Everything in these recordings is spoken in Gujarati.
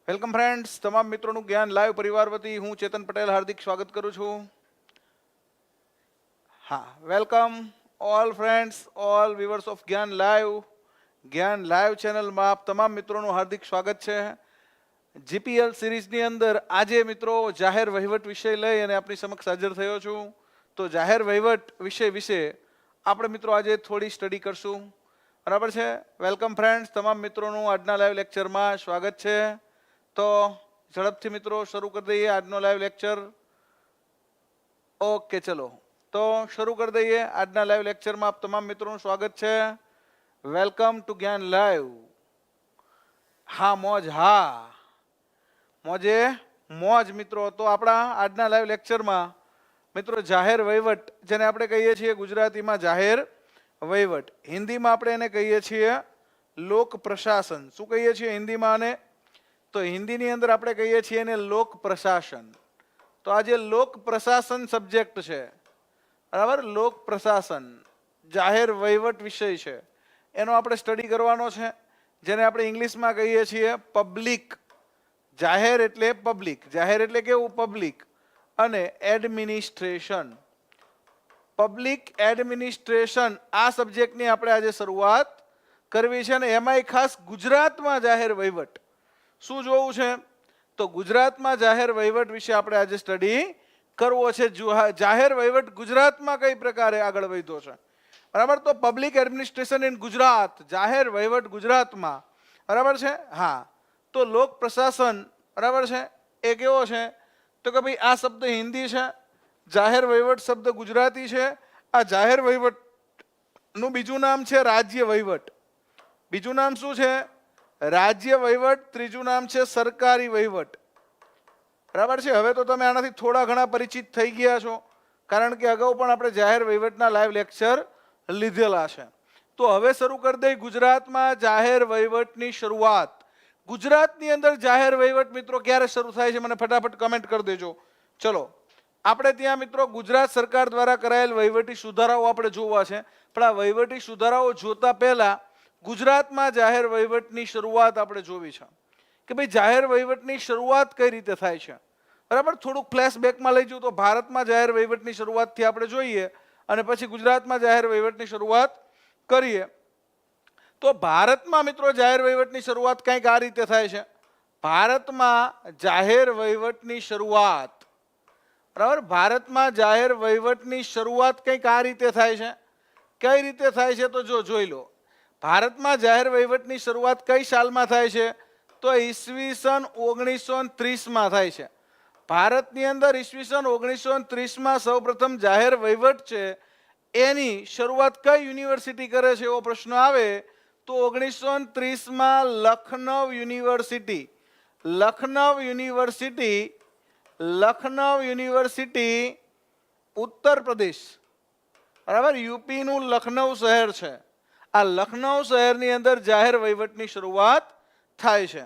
વેલકમ ફ્રેન્ડ્સ, તમામ મિત્રોનું જ્ઞાન લાઈવ પરિવાર વતી હું ચેતન પટેલ હાર્દિક સ્વાગત કરું છું. હા, welcome all friends, all viewers of જ્ઞાન લાઈવ ચેનલમાં આપ તમામ મિત્રોનું હાર્દિક સ્વાગત છે. જીપીએલ સિરીઝની અંદર આજે મિત્રો જાહેર વહીવટ વિષય લઈ અને આપની સમક્ષ હાજર થયો છું. તો જાહેર વહીવટ વિષય વિશે આપણે મિત્રો આજે થોડી સ્ટડી કરશું. બરાબર છે. વેલકમ ફ્રેન્ડ્સ, તમામ મિત્રોનું આજના લાઈવ લેક્ચરમાં સ્વાગત છે. તો ઝડપથી મિત્રો શરૂ કરી દઈએ આજનો લાઈવ લેક્ચર. ઓકે, ચલો તો શરૂ કરી દઈએ. આજના લાઈવ લેક્ચરમાં આપ તમામ મિત્રોનું સ્વાગત છે. વેલકમ ટુ જ્ઞાન લાઈવ. હા મોજ, હા મોજે મોજ મિત્રો. તો આપણા આજના લાઈવ લેક્ચરમાં મિત્રો જાહેર વહીવટ, જેને આપણે કહીએ છીએ ગુજરાતીમાં જાહેર વહીવટ, હિન્દીમાં આપણે એને કહીએ છીએ લોક પ્રશાસન. શું કહીએ છીએ હિન્દીમાં આને? તો હિન્દીની અંદર આપણે કહીએ છીએ એને લોક પ્રશાસન. તો આ જે લોક પ્રશાસન સબ્જેક્ટ છે, બરાબર, લોક પ્રશાસન જાહેર વહીવટ વિષય છે, એનો આપણે સ્ટડી કરવાનો છે, જેને આપણે ઇંગ્લિશમાં કહીએ છીએ પબ્લિક. જાહેર એટલે પબ્લિક, જાહેર એટલે કેવું? પબ્લિક. અને એડમિનિસ્ટ્રેશન, પબ્લિક એડમિનિસ્ટ્રેશન, આ સબ્જેક્ટની આપણે આજે શરૂઆત કરવી છે. અને એમાંય ખાસ ગુજરાતમાં જાહેર વહીવટ શું જોવું છે? તો ગુજરાતમાં જાહેર વહીવટ વિશે આપણે આજે સ્ટડી કરવો છે. જાહેર વહીવટ ગુજરાતમાં કઈ પ્રકારે આગળ વધ્યો છે, બરાબર. તો પબ્લિક એડમિનિસ્ટ્રેશન ઇન ગુજરાત, જાહેર વહીવટ ગુજરાતમાં, બરાબર છે. હા, તો લોક પ્રશાસન, બરાબર છે, એ કેવો છે? તો કે ભાઈ આ શબ્દ હિન્દી છે, જાહેર વહીવટ શબ્દ ગુજરાતી છે. આ જાહેર વહીવટનું બીજું નામ છે રાજ્ય વહીવટ. બીજું નામ શું છે? રાજ્ય વહીવટ. ત્રીજું નામ છે સરકારી વહીવટ, બરાબર છે. હવે તો તમે આનાથી થોડા ઘણા પરિચિત થઈ ગયા છો, કારણ કે અગાઉ પણ આપણે જાહેર વહીવટના લાઈવ લેક્ચર લીધેલા છે. તો હવે શરૂ કરી દઈ ગુજરાતમાં જાહેર વહીવટની શરૂઆત. ગુજરાતની અંદર જાહેર વહીવટ મિત્રો ક્યારે શરૂ થાય છે? મને ફટાફટ કમેન્ટ કરી દેજો. ચલો, આપણે ત્યાં મિત્રો ગુજરાત સરકાર દ્વારા કરાયેલ વહીવટી સુધારાઓ આપણે જોવા છે. પણ આ વહીવટી સુધારાઓ જોતા પહેલા ગુજરાતમાં જાહેર વહીવટની શરૂઆત આપણે જોવી છે કે ભાઈ જાહેર વહીવટની શરૂઆત કઈ રીતે થાય છે, બરાબર. થોડુંક ફ્લેશબેકમાં લઈ જવું તો ભારતમાં જાહેર વહીવટની શરૂઆતથી આપણે જોઈએ અને પછી ગુજરાતમાં જાહેર વહીવટની શરૂઆત કરીએ. તો ભારતમાં મિત્રો જાહેર વહીવટની શરૂઆત કંઈક આ રીતે થાય છે. ભારતમાં જાહેર વહીવટની શરૂઆત, બરાબર, ભારતમાં જાહેર વહીવટની શરૂઆત કંઈક આ રીતે થાય છે. કઈ રીતે થાય છે? તો જોઈ લો. ભારતમાં જાહેર વહીવટની શરૂઆત કઈ સાલમાં થાય છે? તો ઈસવીસન 1930માં થાય છે. ભારતની અંદર ઈસવીસન 1930માં સૌપ્રથમ જાહેર વહીવટ છે એની શરૂઆત કઈ યુનિવર્સિટી કરે છે એવો પ્રશ્ન આવે તો 1930માં લખનઉ યુનિવર્સિટી, ઉત્તર પ્રદેશ, બરાબર, યુપીનું લખનઉ શહેર છે. આ લખનઉ શહેરની અંદર જાહેર વહીવટની શરૂઆત થાય છે,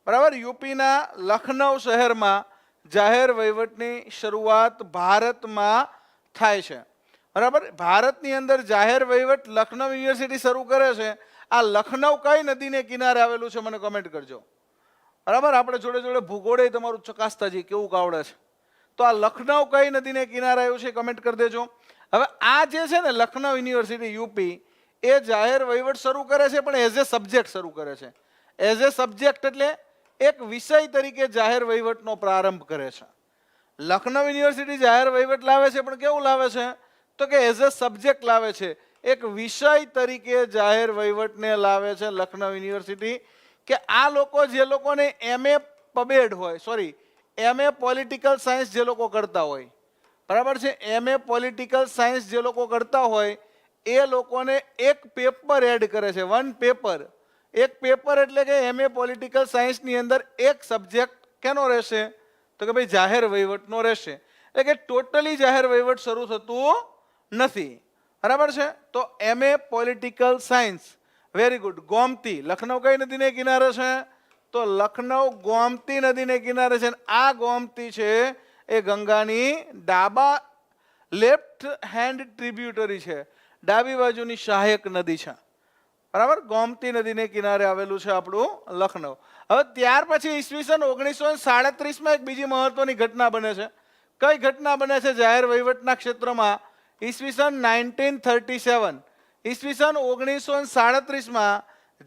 બરાબર. યુપીના લખનઉ શહેરમાં જાહેર વહીવટની શરૂઆત ભારતમાં થાય છે, બરાબર. ભારતની અંદર જાહેર વહીવટ લખનઉ યુનિવર્સિટી શરૂ કરે છે. આ લખનઉ કઈ નદીને કિનારે આવેલું છે? મને કમેન્ટ કરજો, બરાબર. આપણે જોડે જોડે ભૂગોળે તમારું ચકાસતા જઈએ કેવું આવડે છે. તો આ લખનઉ કઈ નદીને કિનારે આવ્યું છે કમેન્ટ કરી દેજો. હવે આ જે છે ને લખનઉ યુનિવર્સિટી યુપી, એ જાહેર વહીવટ શરૂ કરે છે પણ એઝ એ સબ્જેક્ટ શરૂ કરે છે. એઝ એ સબ્જેક્ટ એટલે એક વિષય તરીકે જાહેર વહીવટનો પ્રારંભ કરે છે. લખનઉ યુનિવર્સિટી જાહેર વહીવટ લાવે છે પણ કેવું લાવે છે? તો કે એઝ એ સબ્જેક્ટ લાવે છે, એક વિષય તરીકે જાહેર વહીવટને લાવે છે લખનઉ યુનિવર્સિટી. કે આ લોકો જે લોકોને એમએ પોલિટિકલ સાયન્સ જે લોકો કરતા હોય, બરાબર છે, એમએ પોલિટિકલ સાયન્સ જે લોકો કરતા હોય એ લોકોને એક પેપર એડ કરે છે. વન પેપર, એક પેપર એટલે કે એમએ પોલિટિકલ સાયન્સની અંદર એક સબ્જેક્ટ કેનો રહેશે? તો કે ભાઈ જાહેર વહીવટનો રહેશે. એટલે કે ટોટલી જાહેર વહીવટ શરૂ થતું નથી, બરાબર છે. તો MA political science, very good. Gomti, Lucknow કઈ નદીને કિનારે છે? તો લખનઉ ગોમતી નદીને કિનારે છે. આ ગોમતી છે એ ગંગાની લેફ્ટ હેન્ડ ટ્રિબ્યુટરી છે, ડાબી બાજુની સહાયક નદી છે, બરાબર, ગોમતી નદીને કિનારે આવેલું છે આપણું લખનઉ. હવે ત્યાર પછી ઈસવીસન 1937માં એક બીજી મહત્વની ઘટના બને છે. કઈ ઘટના બને છે જાહેર વહીવટના ક્ષેત્રમાં? ઈસવીસન 1937, ઈસવીસન 1937માં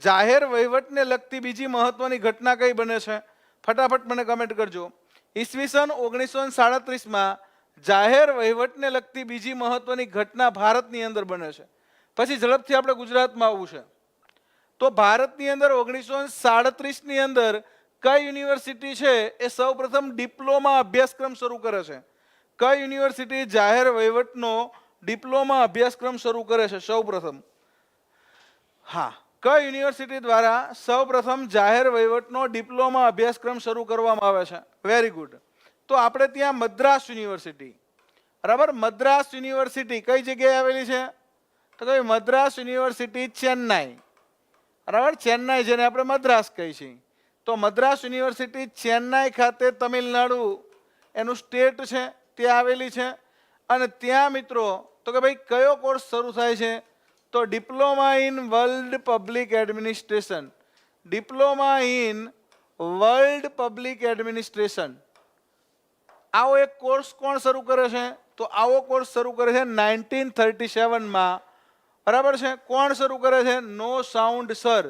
જાહેર વહીવટને લગતી બીજી મહત્વની ઘટના કઈ બને છે? ફટાફટ મને કમેન્ટ કરજો. ઈસવીસન 1937માં જાહેર વહીવટને લગતી બીજી મહત્વની ઘટના ભારતની અંદર બને છે. પછી ઝડપથી આપણે ગુજરાતમાં આવવું છે. તો ભારતની અંદર 1937ની અંદર કઈ યુનિવર્સિટી છે એ સૌપ્રથમ ડિપ્લોમા અભ્યાસક્રમ શરૂ કરે છે? કઈ યુનિવર્સિટી જાહેર વહીવટનો ડિપ્લોમા અભ્યાસક્રમ શરૂ કરે છે સૌપ્રથમ? હા, કઈ યુનિવર્સિટી દ્વારા સૌપ્રથમ જાહેર વહીવટનો ડિપ્લોમા અભ્યાસક્રમ શરૂ કરવામાં આવે છે? Very good. તો આપણે ત્યાં મદ્રાસ યુનિવર્સિટી, બરાબર, મદ્રાસ યુનિવર્સિટી કઈ જગ્યાએ આવેલી છે? તો કઈ મદ્રાસ યુનિવર્સિટી ચેન્નાઈ, બરાબર, ચેન્નાઈ જેને આપણે મદ્રાસ કહીએ છીએ. તો મદ્રાસ યુનિવર્સિટી ચેન્નાઈ ખાતે તમિલનાડુ એનું સ્ટેટ છે ત્યાં આવેલી છે. અને ત્યાં મિત્રો તો કે ભાઈ કયો કોર્સ શરૂ થાય છે? તો diploma in world public administration. Diploma in world public administration, આવો એક કોર્સ કોણ શરૂ કરે છે? તો આવો કોર્સ શરૂ કરે છે 1937માં, બરાબર છે. કોણ શરૂ કરે છે? નો સાઉન્ડ સર.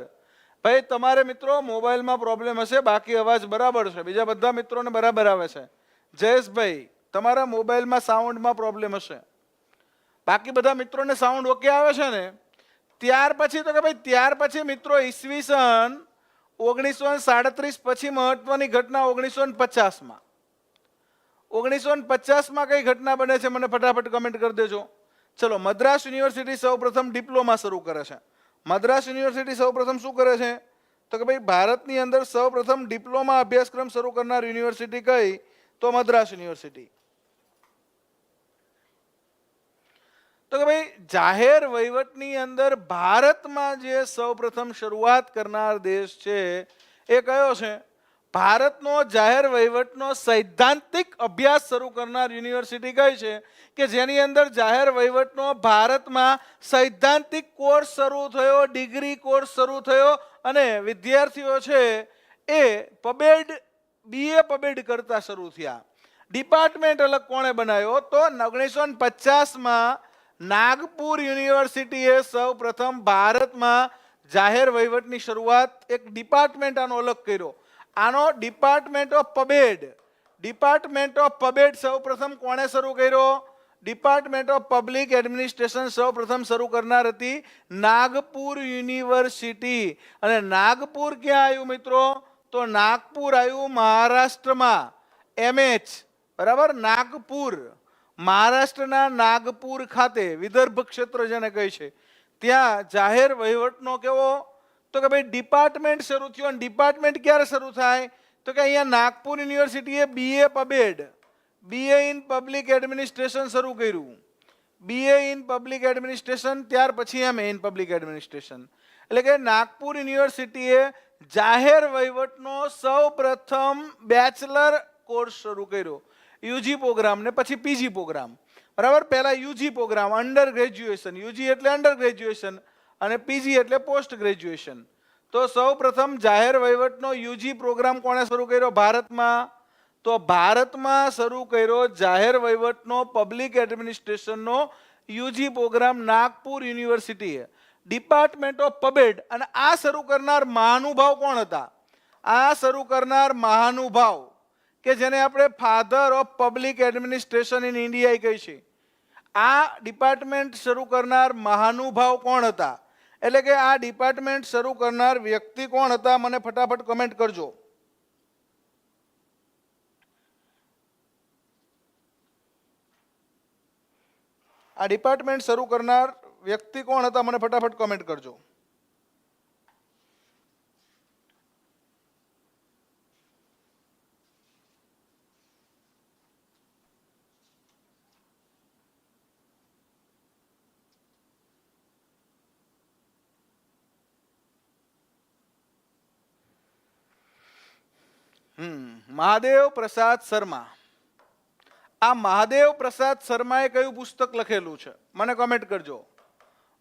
ભાઈ તમારે મિત્રો મોબાઈલમાં પ્રોબ્લેમ હશે, બાકી અવાજ બરાબર છે, બીજા બધા મિત્રોને બરાબર આવે છે. જયેશભાઈ તમારા મોબાઈલમાં સાઉન્ડમાં પ્રોબ્લેમ હશે, બાકી બધા મિત્રોને સાઉન્ડ ઓકે આવે છે ને? ત્યાર પછી તો કે ભાઈ ત્યાર પછી મિત્રો ઈસવીસન 1937 પછી મહત્વની ઘટના 1950માં. 1950માં કઈ ઘટના બને છે મને ફટાફટ કમેન્ટ કરી દેજો. ચલો, મદ્રાસ યુનિવર્સિટી સૌપ્રથમ ડિપ્લોમા શરૂ કરે છે. મદ્રાસ યુનિવર્સિટી સૌપ્રથમ શું કરે છે? તો કે ભાઈ ભારતની અંદર સૌપ્રથમ ડિપ્લોમા અભ્યાસક્રમ શરૂ કરનાર યુનિવર્સિટી કઈ? તો મદ્રાસ યુનિવર્સિટી. તો કે ભાઈ જાહેર વહીવટની અંદર ભારતમાં જે સૌપ્રથમ શરૂઆત કરનાર દેશ છે એ કયો છે? ભારતનો જાહેર વહીવટનો સૈદ્ધાંતિક અભ્યાસ શરૂ કરનાર યુનિવર્સિટી કઈ છે? કે જેની અંદર જાહેર વહીવટનો ભારતમાં સૈદ્ધાંતિક કોર્સ શરૂ થયો, ડિગ્રી કોર્સ શરૂ થયો અને વિદ્યાર્થીઓ છે એ પબેડ, બીએ પબેડ કરતા શરૂ થયા. ડિપાર્ટમેન્ટ અલગ કોણે બનાવ્યો? તો 1950માં નાગપુર યુનિવર્સિટીએ સૌ પ્રથમ ભારતમાં જાહેર વહીવટની શરૂઆત, એક ડિપાર્ટમેન્ટ આનો અલગ કર્યો. આનો ડિપાર્ટમેન્ટ ઓફ પબેડ, ડિપાર્ટમેન્ટ ઓફ પબેડ સૌ પ્રથમ કોણે શરૂ કર્યો? ડિપાર્ટમેન્ટ ઓફ પબ્લિક એડમિનિસ્ટ્રેશન સૌ પ્રથમ શરૂ કરનાર હતી નાગપુર યુનિવર્સિટી. અને નાગપુર ક્યાં આવ્યું મિત્રો? તો નાગપુર આવ્યું મહારાષ્ટ્રમાં. MH, બરાબર, નાગપુર, મહારાષ્ટ્રના નાગપુર ખાતે, વિદર્ભ ક્ષેત્ર જેને કહે છે, ત્યાં જાહેર વહીવટનો કેવો? તો કે ભાઈ ડિપાર્ટમેન્ટ શરૂ થયો. અને ડિપાર્ટમેન્ટ ક્યારે શરૂ થાય? તો કે અહીંયા નાગપુર યુનિવર્સિટીએ BA પબેડ, BA in public administration શરૂ કર્યું. BA ઇન પબ્લિક એડમિનિસ્ટ્રેશન, ત્યાર પછી MA ઇન પબ્લિક એડમિનિસ્ટ્રેશન. એટલે કે નાગપુર યુનિવર્સિટીએ જાહેર વહીવટનો સૌ પ્રથમ બેચલર કોર્સ શરૂ કર્યો, યુજી પ્રોગ્રામ ને પછી પીજી પ્રોગ્રામ, બરાબર. પહેલા UG programme, under graduation, UG એટલે અંડર ગ્રેજ્યુએશન અને પીજી એટલે પોસ્ટ ગ્રેજ્યુએશન. તો સૌ પ્રથમ જાહેર વહીવટનો યુજી પ્રોગ્રામ કોણે શરૂ કર્યો ભારતમાં? તો ભારતમાં શરૂ કર્યો જાહેર વહીવટનો પબ્લિક એડમિનિસ્ટ્રેશનનો યુજી પ્રોગ્રામ નાગપુર યુનિવર્સિટીએ, ડિપાર્ટમેન્ટ ઓફ પબેડ. અને આ શરૂ કરનાર મહાનુભાવ કોણ હતા? આ શરૂ કરનાર મહાનુભાવ કે જેને આપણે father of public administration in India કહી છે, આ ડિપાર્ટમેન્ટ શરૂ કરનાર મહાનુભાવ કોણ હતા? એટલે કે આ ડિપાર્ટમેન્ટ શરૂ કરનાર વ્યક્તિ કોણ હતા? મને ફટાફટ કમેન્ટ કરજો. આ ડિપાર્ટમેન્ટ શરૂ કરનાર વ્યક્તિ કોણ હતા? મને ફટાફટ કમેન્ટ કરજો. મહાદેવ પ્રસાદ શર્મા. આ મહાદેવ પ્રસાદ શર્માએ કયું પુસ્તક લખેલું છે? મને કમેન્ટ કરજો.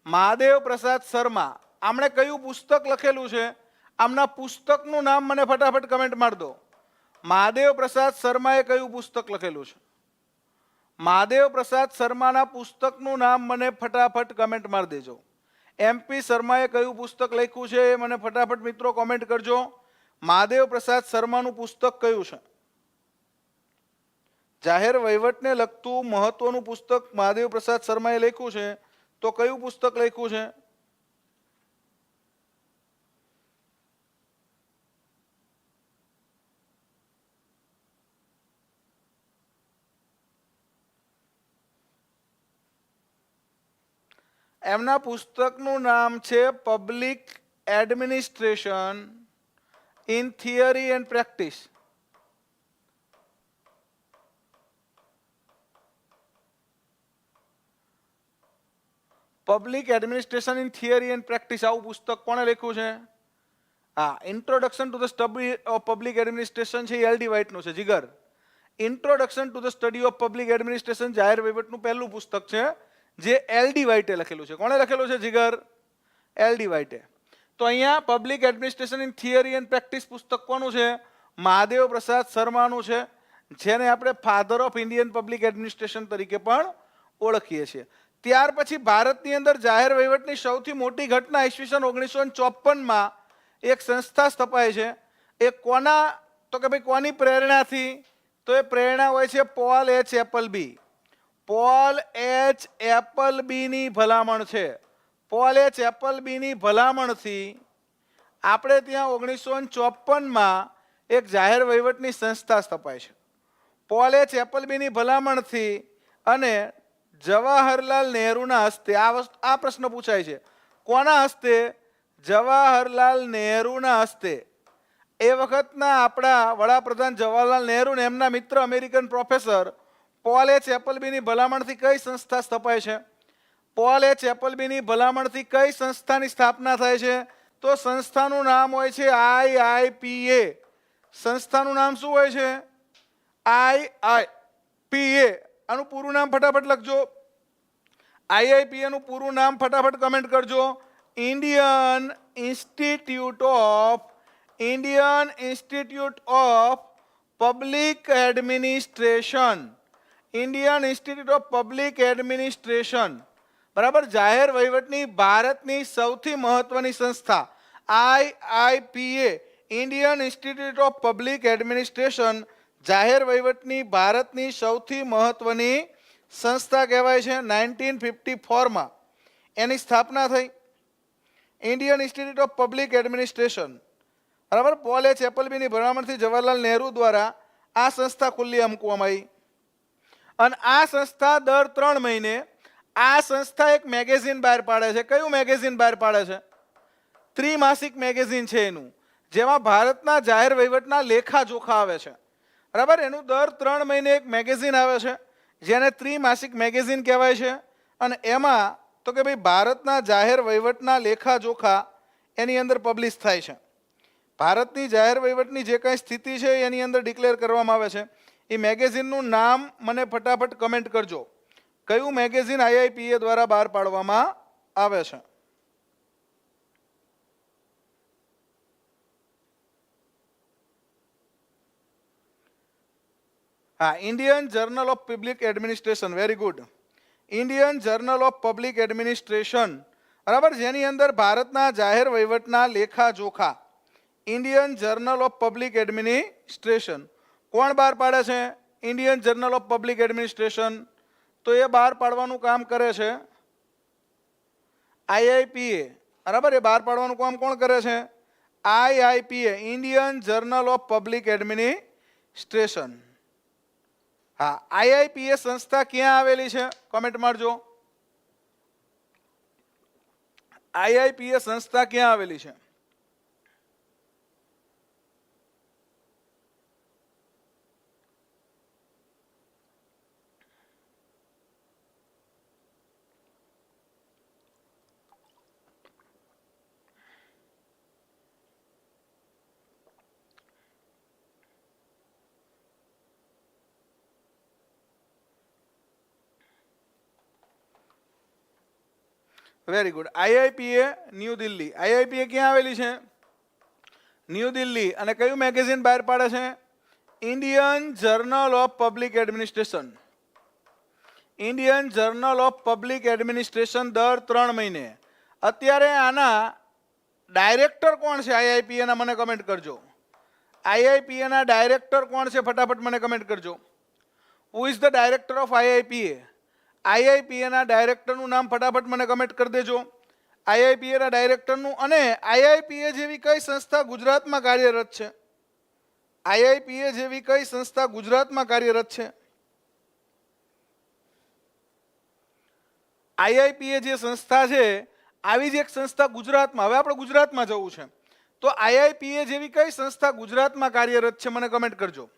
મહાદેવ પ્રસાદ શર્મા આમણે કયું પુસ્તક લખેલું છે? આમના પુસ્તકનું નામ મને ફટાફટ કમેન્ટ માર દો. મહાદેવ પ્રસાદ શર્માએ કયું પુસ્તક લખેલું છે? મહાદેવ પ્રસાદ શર્માના પુસ્તકનું નામ મને ફટાફટ કમેન્ટ માર દેજો. MP શર્માએ કયું પુસ્તક લખ્યું છે એ મને ફટાફટ મિત્રો કોમેન્ટ કરજો. મહાદેવ પ્રસાદ શર્માનું પુસ્તક કયું છે? જાહેર વહીવટને લગતું મહત્વનું પુસ્તક મહાદેવ પ્રસાદ શર્માએ લખ્યું છે, તો કયું પુસ્તક લખ્યું છે? એમના પુસ્તકનું નામ છે public administration in theory and practice. Public administration in theory and practice આવું પુસ્તક કોણે લખ્યું છે? હા, introduction to the study of public administration છે LD વ્હાઇટનું છે. Jigar, introduction to the study of public administration જાહેર વહીવટનું પહેલું પુસ્તક છે જે LD વ્હાઇટે લખેલું છે. કોણે લખેલું છે જીગર? LD વ્હાઇટે. તો અહીંયા public administration in theory and practice પુસ્તક કોનું છે? મહાદેવ પ્રસાદ શર્માનું છે, જેને આપણે father of Indian public administration તરીકે પણ ઓળખીએ છીએ. ત્યાર પછી ભારતની અંદર જાહેર વહીવટની સૌથી મોટી ઘટના ઈસવીસન 1954માં એક સંસ્થા સ્થપાય છે. એ કોના, તો કે ભાઈ કોની પ્રેરણાથી? તો એ પ્રેરણા હોય છે Paul H. Appleby. Paul H. એપલબીની ભલામણ છે. Paul H. એપલબીની ભલામણથી આપણે ત્યાં 1954માં એક જાહેર વહીવટની સંસ્થા સ્થપાય છે. Paul H. એપલબીની ભલામણથી અને જવાહરલાલ નહેરુના હસ્તે આ પ્રશ્ન પૂછાય છે. કોના હસ્તે? જવાહરલાલ નહેરુના હસ્તે. એ વખતના આપણા વડાપ્રધાન જવાહરલાલ નહેરુ ને એમના મિત્ર અમેરિકન પ્રોફેસર પોલ H. એપલબીની ભલામણથી કઈ સંસ્થા સ્થપાય છે? Paul H. એપલબીની ભલામણથી કઈ સંસ્થાની સ્થાપના થાય છે? તો સંસ્થાનું નામ હોય છે IIPA. સંસ્થાનું નામ શું હોય છે? IIPA. આનું પૂરું નામ ફટાફટ લખજો. IIPA નું પૂરું નામ ફટાફટ કમેન્ટ કરજો. Indian Institute of public Administration. Indian Institute of public Administration. બરાબર. જાહેર વહીવટની ભારતની સૌથી મહત્વની સંસ્થા IIPA, Indian Institute of public administration, જાહેર વહીવટની ભારતની સૌથી મહત્વની સંસ્થા કહેવાય છે. 1954માં એની સ્થાપના થઈ. Indian Institute of public Administration. બરાબર. Paul H. એપલબીની ભલામણથી જવાહરલાલ નહેરુ દ્વારા આ સંસ્થા ખુલ્લી મૂકવામાં આવી. અને આ સંસ્થા દર 3 મહિને આ સંસ્થા એક મેગેઝિન બહાર પાડે છે. કયું મેગેઝિન બહાર પાડે છે? ત્રિમાસિક મેગેઝિન છે એનું, જેમાં ભારતના જાહેર વહીવટના લેખા જોખા આવે છે. બરાબર. એનું દર 3 મહિને એક મેગેઝિન આવે છે, જેને ત્રિમાસિક મેગેઝિન કહેવાય છે. અને એમાં તો કે ભાઈ ભારતના જાહેર વહીવટના લેખા જોખા એની અંદર પબ્લિશ થાય છે. ભારતની જાહેર વહીવટની જે કંઈ સ્થિતિ છે એની અંદર ડિક્લેર કરવામાં આવે છે. એ મેગેઝિનનું નામ મને ફટાફટ કમેન્ટ કરજો. કયું મેગેઝિન IIPA દ્વારા બહાર પાડવામાં આવે છે? હા, Indian Journal of public Administration. Very good. Indian Journal of public Administration. બરાબર. જેની અંદર ભારતના જાહેર વહીવટના લેખા જોખા. Indian Journal of public Administration કોણ બહાર પાડે છે? Indian Journal of public Administration. તો એ બહાર પાડવાનું કામ કરે છે IIPA. બરાબર. એ બહાર પાડવાનું કામ કોણ કરે છે? IIPA, Indian Journal of public administration. હા, IIPA સંસ્થા ક્યાં આવેલી છે? કોમેન્ટ મારજો. IIPA સંસ્થા ક્યાં આવેલી છે? Very good. IIPA New Delhi. IIPA ક્યાં આવેલી છે? ન્યૂ દિલ્હી. અને કયું મેગેઝિન બહાર પાડે છે? Indian Journal of public Administration. Indian Journal of public Administration દર 3 મહિને. અત્યારે આના ડાયરેક્ટર કોણ છે આઈઆઈપીએ ના? મને કમેન્ટ કરજો. આઈઆઈપીએ ના ડાયરેક્ટર કોણ છે? ફટાફટ મને કમેન્ટ કરજો. Who is the director of IIPA? IIPA ના ડાયરેક્ટરનું નામ ફટાફટ મને કમેન્ટ કરી દેજો. આઈઆઈપીએ ના ડાયરેક્ટરનું. અને આઈઆઈપીએ જેવી કઈ સંસ્થા ગુજરાતમાં કાર્યરત છે? આઈઆઈપીએ જેવી કઈ સંસ્થા ગુજરાતમાં કાર્યરત છે? આઈઆઈપીએ જે સંસ્થા છે આવી જ એક સંસ્થા ગુજરાતમાં, હવે આપણે ગુજરાતમાં જવું છે, તો આઈઆઈપીએ જેવી કઈ સંસ્થા ગુજરાતમાં કાર્યરત છે? મને કમેન્ટ કરજો.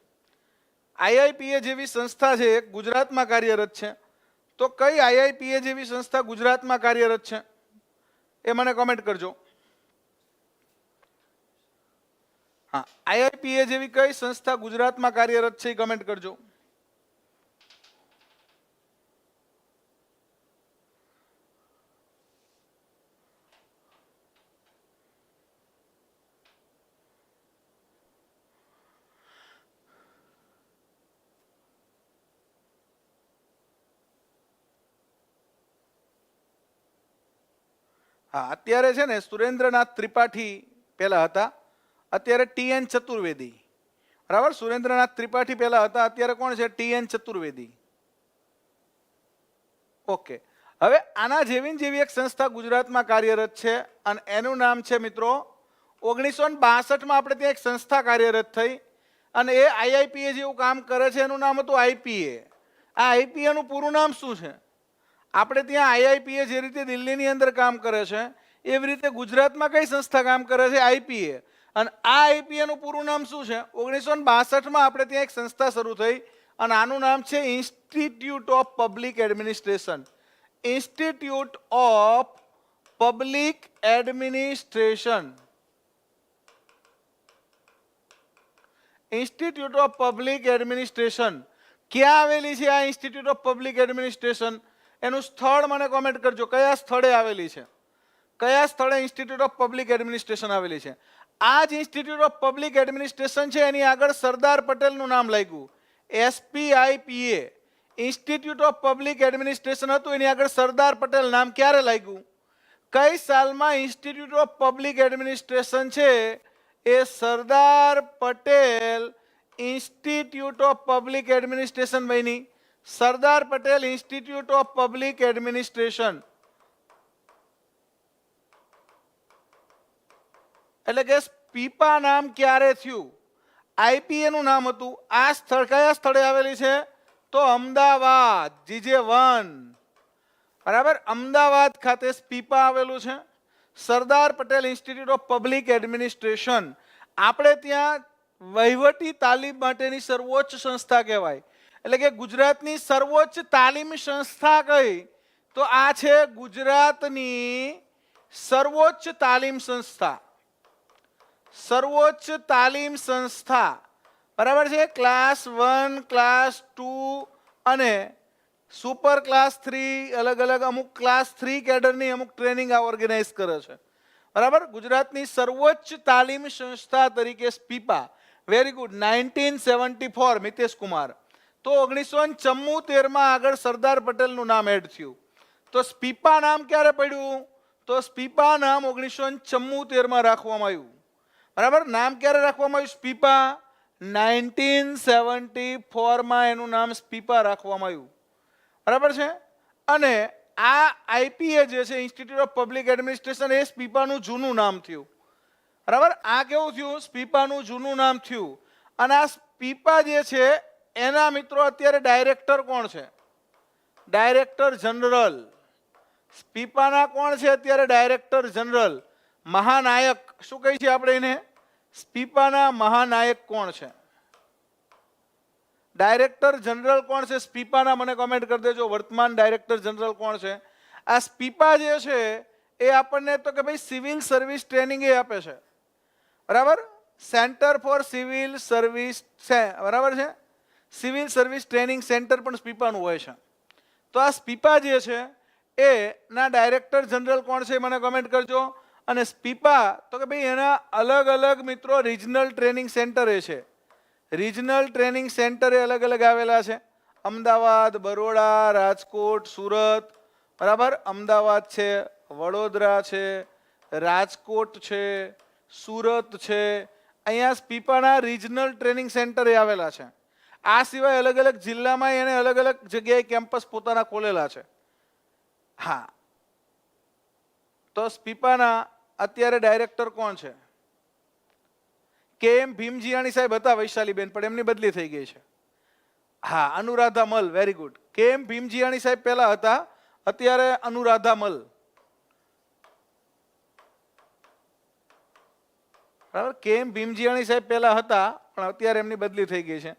આઈઆઈપીએ જેવી સંસ્થા છે ગુજરાતમાં કાર્યરત છે, તો કઈ આઈઆઈપીએ જેવી સંસ્થા ગુજરાતમાં કાર્યરત છે એ મને કમેન્ટ કરજો. હા, આઈઆઈપીએ જેવી કઈ સંસ્થા ગુજરાતમાં કાર્યરત છે એ કમેન્ટ કરજો. હા, અત્યારે છે ને સુરેન્દ્રનાથ ત્રિપાઠી પહેલા હતા, અત્યારે ટીએન ચતુર્વેદી. બરાબર, સુરેન્દ્રનાથ ત્રિપાઠી પહેલા હતા, અત્યારે કોણ છે? ટીએન ચતુર્વેદી. ઓકે, હવે આના જેવી એક સંસ્થા ગુજરાતમાં કાર્યરત છે અને એનું નામ છે મિત્રો 1962માં આપણે ત્યાં એક સંસ્થા કાર્યરત થઈ અને એ આઈઆઈપીએ જેવું કામ કરે છે. એનું નામ હતું આઈપીએ. આ આઈપીએ નું પૂરું નામ શું છે? આપણે ત્યાં આઈઆઈપીએ જે રીતે દિલ્હીની અંદર કામ કરે છે એવી રીતે ગુજરાતમાં કઈ સંસ્થા કામ કરે છે? આઈપીએ. અને આ આઈપીએ નું પૂરું નામ શું છે? 1962માં આપણે ત્યાં એક સંસ્થા શરૂ થઈ અને આનું નામ છે institute of public administration. Institute of public administration. Institute of public administration ક્યાં આવેલી છે? આ ઇન્સ્ટિટ્યૂટ ઓફ પબ્લિક એડમિનિસ્ટ્રેશન એનું સ્થળ મને કોમેન્ટ કરજો. કયા સ્થળે આવેલી છે? કયા સ્થળે ઇન્સ્ટિટ્યૂટ ઓફ પબ્લિક એડમિનિસ્ટ્રેશન આવેલી છે? આ જ ઇન્સ્ટિટ્યૂટ ઓફ પબ્લિક એડમિનિસ્ટ્રેશન છે એની આગળ સરદાર પટેલનું નામ લાગ્યું. એસપીઆઈપીએ ઇન્સ્ટિટ્યૂટ ઓફ પબ્લિક એડમિનિસ્ટ્રેશન હતું, એની આગળ સરદાર પટેલ નામ ક્યારે લાગ્યું? કઈ સાલમાં ઇન્સ્ટિટ્યૂટ ઓફ પબ્લિક એડમિનિસ્ટ્રેશન છે એ Sardar Patel Institute of public Administration બની? Sardar Patel Institute of public Administration એટલે કે સ્પીપા નામ ક્યારે થયું? આઈપીએ નું નામ હતું. આ સ્થળ કયા સ્થળે આવેલી છે? તો અમદાવાદ, GJ1. બરાબર, અમદાવાદ ખાતે સ્પીપા આવેલું છે. સરદાર Patel Institute of public administration આપણે ત્યાં વહીવટી તાલીમ માટેની સર્વોચ્ચ સંસ્થા કહેવાય. એટલે કે ગુજરાતની સર્વોચ્ચ તાલીમી સંસ્થા કઈ? તો આ છે ગુજરાતની સર્વોચ્ચ તાલીમ સંસ્થા. સર્વોચ્ચ તાલીમ સંસ્થા. બરાબર છે. ક્લાસ 1, ક્લાસ 2 અને સુપર ક્લાસ 3 અલગ અલગ અમુક ક્લાસ 3 કેડરની અમુક ટ્રેનિંગ આ ઓર્ગેનાઇઝ કરે છે. બરાબર, ગુજરાતની સર્વોચ્ચ તાલીમ સંસ્થા તરીકે સ્પીપા. Very good. 1974 મિતેશ કુમાર. તો 1974માં આગળ સરદાર પટેલનું નામ એડ થયું. તો સ્પીપા નામ ક્યારે પડ્યું? તો સ્પીપા નામ 1974માં રાખવામાં આવ્યું. બરાબર, નામ ક્યારે રાખવામાં આવ્યું? સ્પીપા 1974માં એનું નામ સ્પીપા રાખવામાં આવ્યું. બરાબર છે. અને આ આઈપીએ જે છે ઇન્સ્ટિટ્યૂટ ઓફ પબ્લિક એડમિનિસ્ટ્રેશન એ સ્પીપાનું જૂનું નામ થયું. બરાબર, આ કેવું થયું? સ્પીપાનું જૂનું નામ થયું. અને આ સ્પીપા જે છે એના મિત્રો અત્યારે ડાયરેક્ટર કોણ છે? Director general. સ્પીપાના કોણ છે અત્યારે ડાયરેક્ટર જનરલ? મહાનાયક. શું કહી છે આપણે એને? સ્પીપાના મહાનાયક કોણ છે? ડાયરેક્ટર જનરલ કોણ છે સ્પીપાના? મને કોમેન્ટ કરી દેજો. વર્તમાન ડાયરેક્ટર જનરલ કોણ છે? આ સ્પીપા જે છે એ આપણને તો કે ભાઈ સિવિલ સર્વિસ ટ્રેનિંગ એ આપે છે. બરાબર, સેન્ટર ફોર સિવિલ સર્વિસ છે. બરાબર છે, સિવિલ સર્વિસ ટ્રેનિંગ સેન્ટર પણ સ્પીપાનું હોય છે. તો આ સ્પીપા જે છે એના ડાયરેક્ટર જનરલ કોણ છે મને કમેન્ટ કરજો. અને સ્પીપા તો કે ભાઈ એના અલગ અલગ મિત્રો રિજનલ ટ્રેનિંગ સેન્ટર છે. રિજનલ ટ્રેનિંગ સેન્ટર અલગ અલગ આવેલા છે. અમદાવાદ, બરોડા, રાજકોટ, સુરત, બરાબર. અમદાવાદ છે, વડોદરા છે, રાજકોટ છે, સુરત છે. અહીંયા સ્પીપાના રિજનલ ટ્રેનિંગ સેન્ટર આવેલા છે. આ સિવાય અલગ અલગ જિલ્લામાં એને અલગ અલગ જગ્યાએ કેમ્પસ પોતાના ખોલેલા છે. હા, તો સ્પીપાના અત્યારે ડાયરેક્ટર કોણ છે? કેએમ ભીમજીયાણી સાહેબ હતા વૈશાલીબેન, પણ એમની બદલી થઈ ગઈ છે. હા, અનુરાધા મલ, વેરી ગુડ. કેએમ ભીમજીયાણી સાહેબ પહેલા હતા, અત્યારે અનુરાધા મલ. બરાબર, કેએમ ભીમજીયાણી સાહેબ પહેલા હતા પણ અત્યારે એમની બદલી થઈ ગઈ છે.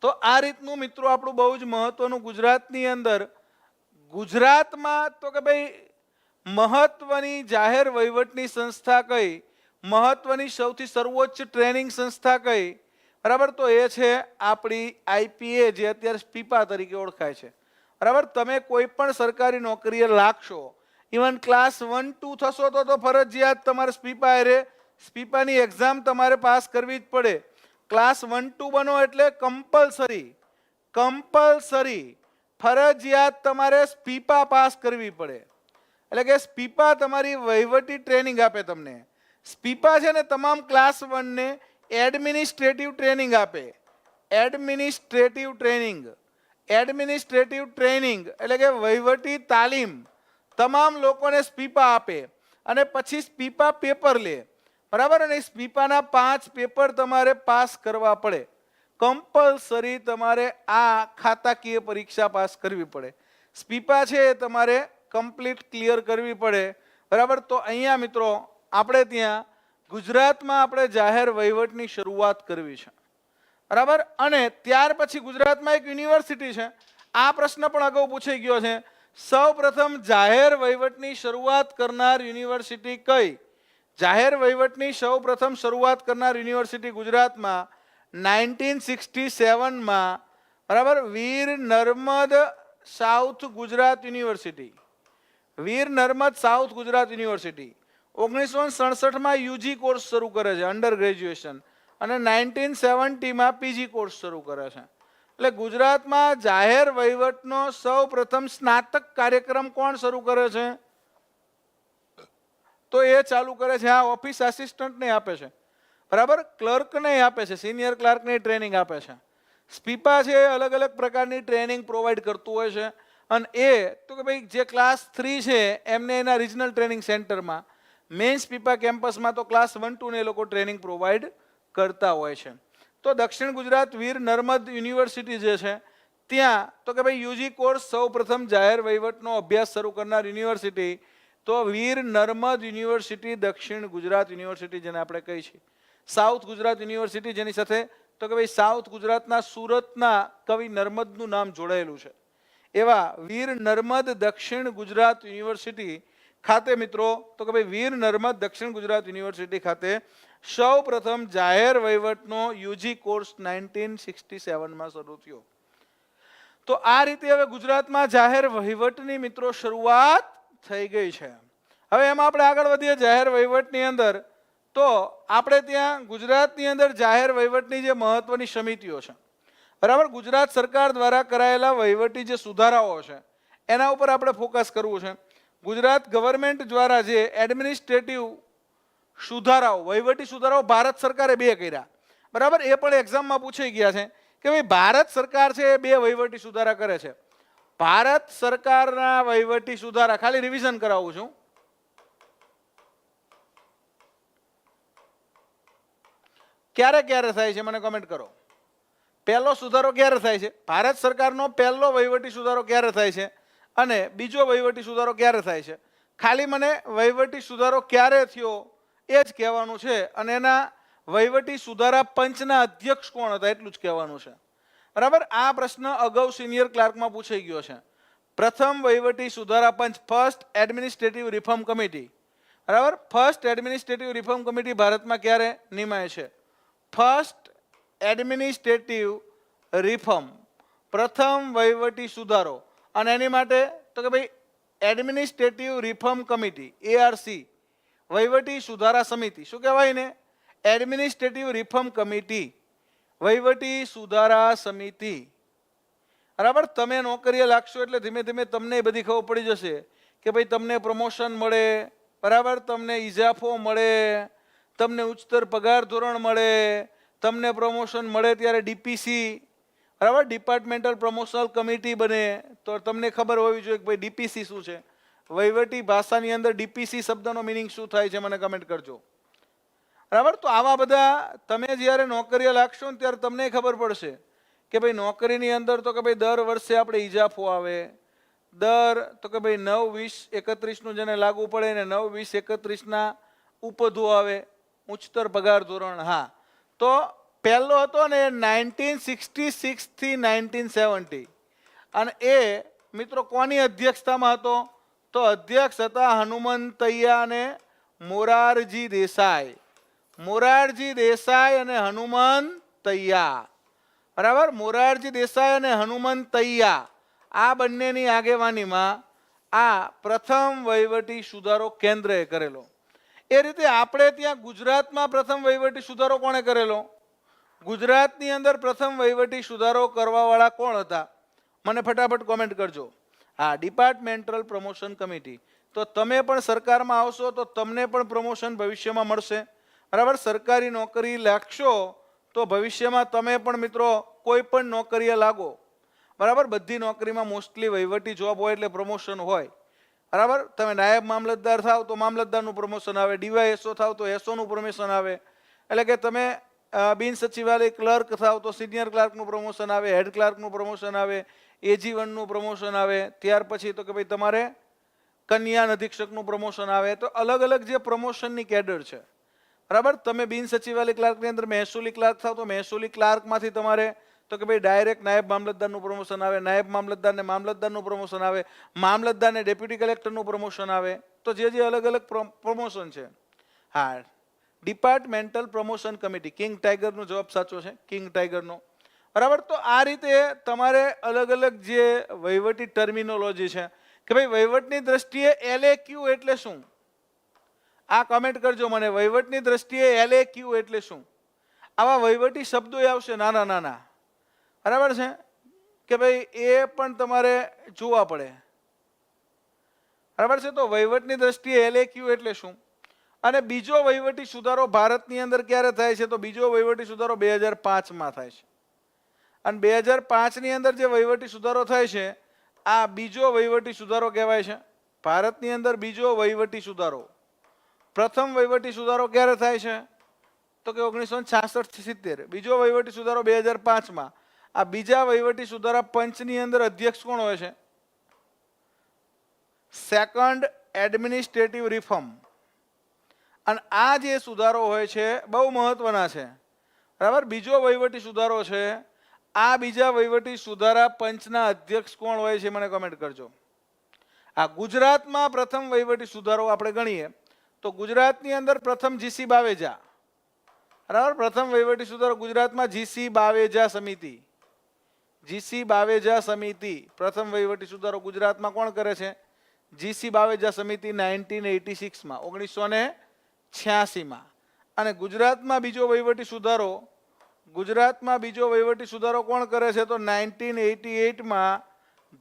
તો આ રીતનું મિત્રો આપણું બહુ જ મહત્વનું ગુજરાતની અંદર, ગુજરાતમાં તો કે ભાઈ મહત્વની જાહેર વહીવટની સંસ્થા કઈ, મહત્વની સૌથી સર્વોચ્ચ ટ્રેનિંગ સંસ્થા કઈ, બરાબર, તો એ છે આપણી આઈપીએ, જે અત્યારે સ્પીપા તરીકે ઓળખાય છે. બરાબર, તમે કોઈ પણ સરકારી નોકરીએ લાગશો, ઇવન ક્લાસ 1, 2 થશો તો ફરજિયાત તમારે સ્પીપાની એક્ઝામ તમારે પાસ કરવી જ પડે. ક્લાસ 1, 2 બનો એટલે કમ્પલસરી ફરજિયાત તમારે સ્પીપા પાસ કરવી પડે. એટલે કે સ્પીપા તમારી વહીવટી ટ્રેનિંગ આપે તમને. સ્પીપા છે ને તમામ ક્લાસ 1 ને એડમિનિસ્ટ્રેટિવ ટ્રેનિંગ આપે. એડમિનિસ્ટ્રેટિવ ટ્રેનિંગ એટલે કે વહીવટી તાલીમ તમામ લોકોને સ્પીપા આપે. અને પછી સ્પીપા પેપર લે, બરાબર. અને સ્પીપાના 5 પેપર તમારે પાસ કરવા પડે. કમ્પલસરી તમારે આ ખાતાકીય પરીક્ષા પાસ કરવી પડે. સ્પીપા છે એ તમારે કમ્પ્લીટ ક્લિયર કરવી પડે, બરાબર. તો અહીંયા મિત્રો આપણે ત્યાં ગુજરાતમાં આપણે જાહેર વહીવટની શરૂઆત કરવી છે, બરાબર. અને ત્યાર પછી ગુજરાતમાં એક યુનિવર્સિટી છે. આ પ્રશ્ન પણ અગાઉ પૂછાઈ ગયો છે. સૌ પ્રથમ જાહેર વહીવટની શરૂઆત કરનાર યુનિવર્સિટી કઈ? જાહેર વહીવટની સૌ પ્રથમ શરૂઆત કરનાર યુનિવર્સિટી ગુજરાતમાં 1967માં, બરાબર, Veer Narmad South Gujarat University. Veer Narmad South Gujarat University 1967માં યુજી કોર્સ શરૂ કરે છે, અંડર ગ્રેજ્યુએશન. અને 1970માં પીજી કોર્સ શરૂ કરે છે. એટલે ગુજરાતમાં જાહેર વહીવટનો સૌ પ્રથમ સ્નાતક કાર્યક્રમ કોણ શરૂ કરે છે? તો એ ચાલુ કરે છે, આ ઓફિસ આસિસ્ટન્ટને આપે છે, બરાબર, ક્લર્કને આપે છે, સિનિયર ક્લાર્કને ટ્રેનિંગ આપે છે. સ્પીપા છે અલગ અલગ પ્રકારની ટ્રેનિંગ પ્રોવાઈડ કરતું હોય છે. અને એ તો કે ભાઈ જે ક્લાસ 3 છે એમને એના રિજનલ ટ્રેનિંગ સેન્ટરમાં, મેઇન સ્પીપા કેમ્પસમાં તો ક્લાસ 1, 2 ને એ લોકો ટ્રેનિંગ પ્રોવાઈડ કરતા હોય છે. તો દક્ષિણ ગુજરાત વીર નર્મદ યુનિવર્સિટી જે છે ત્યાં તો કે ભાઈ યુજી કોર્સ સૌ પ્રથમ જાહેર વહીવટનો અભ્યાસ શરૂ કરનાર યુનિવર્સિટી તો વીર નર્મદ યુનિવર્સિટી દક્ષિણ ગુજરાત યુનિવર્સિટી, જેને આપણે કહી છીએ. સાઉથ ગુજરાત યુનિવર્સિટી, જેની સાથે તો કે ભાઈ સાઉથ ગુજરાતના સુરતના કવિ નર્મદનું નામ જોડાયેલું છે. એવા વીર નર્મદ દક્ષિણ ગુજરાત યુનિવર્સિટી ખાતે મિત્રો તો કે ભાઈ વીર નર્મદ દક્ષિણ ગુજરાત યુનિવર્સિટી ખાતે સૌ પ્રથમ જાહેર વહીવટનો યુજી કોર્સ 1967માં શરૂ થયો. તો આ રીતે હવે ગુજરાતમાં જાહેર વહીવટની મિત્રો શરૂઆત થઈ ગઈ છે. હવે એમાં આપણે આગળ વધીએ જાહેર વહીવટની અંદર. તો આપણે ત્યાં ગુજરાતની અંદર જાહેર વહીવટની જે મહત્વની સમિતિઓ છે, બરાબર, ગુજરાત સરકાર દ્વારા કરાયેલા વહીવટી જે સુધારાઓ છે એના ઉપર આપણે ફોકસ કરવું છે. ગુજરાત ગવર્મેન્ટ દ્વારા જે એડમિનિસ્ટ્રેટિવ સુધારાઓ, વહીવટી સુધારાઓ ભારત સરકારે 2 કર્યા, બરાબર. એ પણ એક્ઝામમાં પૂછાઈ ગયા છે કે ભાઈ ભારત સરકાર છે એ 2 વહીવટી સુધારા કરે છે. ભારત સરકારના વહીવટી સુધારા, ખાલી રિવિઝન કરાવું છું. ક્યારે ક્યારે થાય છે મને કમેન્ટ કરો. પહેલો સુધારો ક્યારે થાય છે? ભારત સરકારનો પહેલો વહીવટી સુધારો ક્યારે થાય છે અને બીજો વહીવટી સુધારો ક્યારે થાય છે? ખાલી મને વહીવટી સુધારો ક્યારે થયો એ જ કહેવાનું છે. અને એના વહીવટી સુધારા પંચના અધ્યક્ષ કોણ હતા એટલું જ કહેવાનું છે, બરાબર. આ પ્રશ્ન અગાઉ સિનિયર ક્લાર્કમાં પૂછાઈ ગયો છે. પ્રથમ વહીવટી સુધારા પંચ, ફર્સ્ટ એડમિનિસ્ટ્રેટિવ રિફોર્મ કમિટી, બરાબર. ફર્સ્ટ એડમિનિસ્ટ્રેટિવ રિફોર્મ કમિટી ભારતમાં ક્યારે નિમાય છે? ફર્સ્ટ એડમિનિસ્ટ્રેટિવ રિફોર્મ, પ્રથમ વહીવટી સુધારો. અને એની માટે તો કે ભાઈ એડમિનિસ્ટ્રેટિવ રિફોર્મ કમિટી એઆરસી, વહીવટી સુધારા સમિતિ. શું કહેવાય ને? એડમિનિસ્ટ્રેટિવ રિફોર્મ કમિટી, વહીવટી સુધારા સમિતિ. બરાબર. તમે નોકરીએ લાગશો એટલે ધીમે ધીમે તમને બધી ખબર પડી જશે કે ભાઈ તમને પ્રમોશન મળે, બરાબર, તમને ઇજાફો મળે, તમને ઉચ્ચતર પગાર ધોરણ મળે, તમને પ્રમોશન મળે ત્યારે ડીપીસી, બરાબર, ડિપાર્ટમેન્ટલ પ્રમોશનલ કમિટી બને. તો તમને ખબર હોવી જોઈએ કે ભાઈ ડીપીસી શું છે. વહીવટી ભાષાની અંદર ડીપીસી શબ્દનો મિનિંગ શું થાય છે મને કમેન્ટ કરજો. બરાબર. તો આવા બધા તમે જ્યારે નોકરીએ લાગશો ને ત્યારે તમને ખબર પડશે કે ભાઈ નોકરીની અંદર તો કે ભાઈ દર વર્ષે આપણે ઇજાફો આવે, તો કે ભાઈ 9/20/31 જેને લાગુ પડે ને 9/20/31 ઉપધો આવે, ઉચ્ચતર પગાર ધોરણ. હા, તો પહેલો હતો ને 1966 થી 1970, અને એ મિત્રો કોની અધ્યક્ષતામાં હતો? તો અધ્યક્ષ હતા હનુમંતૈયા અને મોરારજી દેસાઈ. મોરારજી દેસાઈ અને હનુમંતૈયા, બરાબર. મોરારજી દેસાઈ અને હનુમંતૈયા આ બંનેની આગેવાનીમાં આ પ્રથમ વહીવટી સુધારો કેન્દ્રએ કરેલો. એ રીતે આપણે ત્યાં ગુજરાતમાં પ્રથમ વહીવટી સુધારો કોણે કરેલો? ગુજરાતની અંદર પ્રથમ વહીવટી સુધારો કરવાવાળા કોણ હતા? મને ફટાફટ કોમેન્ટ કરજો. હા, ડિપાર્ટમેન્ટલ પ્રમોશન કમિટી. તો તમે પણ સરકારમાં આવશો તો તમને પણ પ્રમોશન ભવિષ્યમાં મળશે, બરાબર. સરકારી નોકરી લાગશો તો ભવિષ્યમાં તમે પણ મિત્રો કોઈ પણ નોકરીએ લાગો, બરાબર. બધી નોકરીમાં મોસ્ટલી વહીવટી જોબ હોય એટલે પ્રમોશન હોય, બરાબર. તમે નાયબ મામલતદાર થાવ તો મામલતદારનું પ્રમોશન આવે, ડીવાયએસઓ થાવ તો એસઓનું પ્રમોશન આવે, એટલે કે તમે બિન સચિવાલય ક્લર્ક થાવ તો સિનિયર ક્લાર્કનું પ્રમોશન આવે, હેડ ક્લાર્કનું પ્રમોશન આવે, AG1નું પ્રમોશન આવે, ત્યાર પછી તો કે ભાઈ તમારે કન્યા અધિક્ષકનું પ્રમોશન આવે. તો અલગ અલગ જે પ્રમોશનની કેડર છે, બરાબર. તમે બિન સચિવાલય ક્લાર્કની અંદર મહેસૂલી ક્લાર્ક થાવ તો મહેસૂલી ક્લાર્કમાંથી તમારે તો કે ભાઈ ડાયરેક્ટ નાયબ મામલતદારનું પ્રમોશન આવે, નાયબ મામલતદારને મામલતદારનું પ્રમોશન આવે, મામલતદારને ડેપ્યુટી કલેક્ટરનું પ્રમોશન આવે. તો જે અલગ અલગ પ્રમોશન છે. હા, ડિપાર્ટમેન્ટલ પ્રમોશન કમિટી. કિંગ ટાઈગરનો જવાબ સાચો છે, કિંગ ટાઈગરનો, બરાબર. તો આ રીતે તમારે અલગ અલગ જે વહીવટી ટર્મિનોલોજી છે કે ભાઈ વહીવટની દ્રષ્ટિએ LAQ એટલે શું? આ કમેન્ટ કરજો મને. વહીવટની દ્રષ્ટિએ LAQ એટલે શું? આવા વહીવટી શબ્દો આવશે નાના નાના, બરાબર છે, કે ભાઈ એ પણ તમારે જોવા પડે, બરાબર છે. તો વહીવટની દ્રષ્ટિએ LAQ એટલે શું? અને બીજો વહીવટી સુધારો ભારતની અંદર ક્યારે થાય છે? તો બીજો વહીવટી સુધારો 2005માં થાય છે. અને 2005ની અંદર જે વહીવટી સુધારો થાય છે આ બીજો વહીવટી સુધારો કહેવાય છે. ભારતની અંદર બીજો વહીવટી સુધારો. પ્રથમ વહીવટી સુધારો ક્યારે થાય છે? તો કે 1966-70. બીજો વહીવટી સુધારો 2005માં. આ બીજા વહીવટી સુધારા પંચની અંદર અધ્યક્ષ કોણ હોય છે? Second administrative reform. અને આ જે સુધારો હોય છે બહુ મહત્વના છે, બરાબર. બીજો વહીવટી સુધારો છે. આ બીજા વહીવટી સુધારા પંચના અધ્યક્ષ કોણ હોય છે મને કમેન્ટ કરજો. આ ગુજરાતમાં પ્રથમ વહીવટી સુધારો આપણે ગણીએ તો ગુજરાતની અંદર પ્રથમ GC બાવેજા, બરાબર. પ્રથમ વહીવટી સુધારો ગુજરાતમાં GC બાવેજા સમિતિ. GC બાવેજા સમિતિ પ્રથમ વહીવટી સુધારો ગુજરાતમાં કોણ કરે છે? GC બાવેજા સમિતિ 1986માં, 1986માં. અને ગુજરાતમાં બીજો વહીવટી સુધારો કોણ કરે છે? તો 1988માં